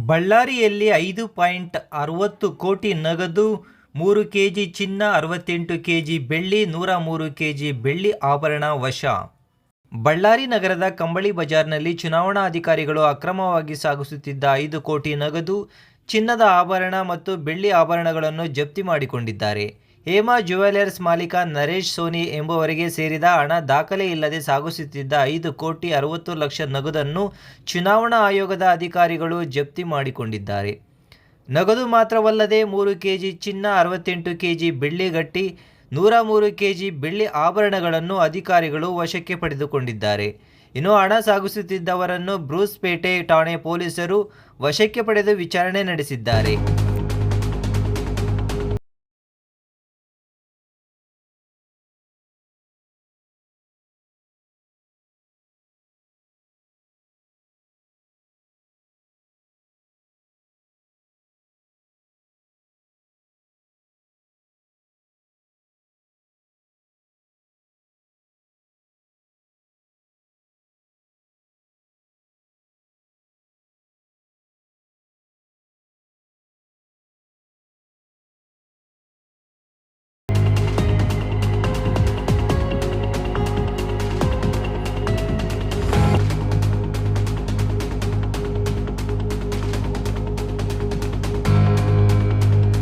ಬಳ್ಳಾರಿಯಲ್ಲಿ 5.60 ಕೋಟಿ ನಗದು, 3 ಕೆಜಿ ಚಿನ್ನ, 68 ಕೆಜಿ ಬೆಳ್ಳಿ, 103 ಕೆಜಿ ಬೆಳ್ಳಿ ಆಭರಣ ವಶ. ಬಳ್ಳಾರಿ ನಗರದ ಕಂಬಳಿ ಬಜಾರ್ನಲ್ಲಿ ಚುನಾವಣಾ ಅಧಿಕಾರಿಗಳು ಅಕ್ರಮವಾಗಿ ಸಾಗಿಸುತ್ತಿದ್ದ 5 ಕೋಟಿ ನಗದು, ಚಿನ್ನದ ಆಭರಣ ಮತ್ತು ಬೆಳ್ಳಿ ಆಭರಣಗಳನ್ನು ಜಪ್ತಿ ಮಾಡಿಕೊಂಡಿದ್ದಾರೆ. ಹೇಮಾ ಜ್ಯುವೆಲರ್ಸ್ ಮಾಲೀಕ ನರೇಶ್ ಸೋನಿ ಎಂಬುವರಿಗೆ ಸೇರಿದ ಹಣ ದಾಖಲೆ ಇಲ್ಲದೆ ಸಾಗಿಸುತ್ತಿದ್ದ 5 ಕೋಟಿ 60 ಲಕ್ಷ ನಗದನ್ನು ಚುನಾವಣಾ ಆಯೋಗದ ಅಧಿಕಾರಿಗಳು ಜಪ್ತಿ ಮಾಡಿಕೊಂಡಿದ್ದಾರೆ. ನಗದು ಮಾತ್ರವಲ್ಲದೆ 3 ಕೆಜಿ ಚಿನ್ನ, 68 ಕೆಜಿ ಬೆಳ್ಳಿ ಗಟ್ಟಿ, 103 ಕೆಜಿ ಬೆಳ್ಳಿ ಆಭರಣಗಳನ್ನು ಅಧಿಕಾರಿಗಳು ವಶಕ್ಕೆ ಪಡೆದುಕೊಂಡಿದ್ದಾರೆ. ಇನ್ನು ಹಣ ಸಾಗಿಸುತ್ತಿದ್ದವರನ್ನು ಬ್ರೂಸ್ಪೇಟೆ ಠಾಣೆ ಪೊಲೀಸರು ವಶಕ್ಕೆ ಪಡೆದು ವಿಚಾರಣೆ ನಡೆಸಿದ್ದಾರೆ.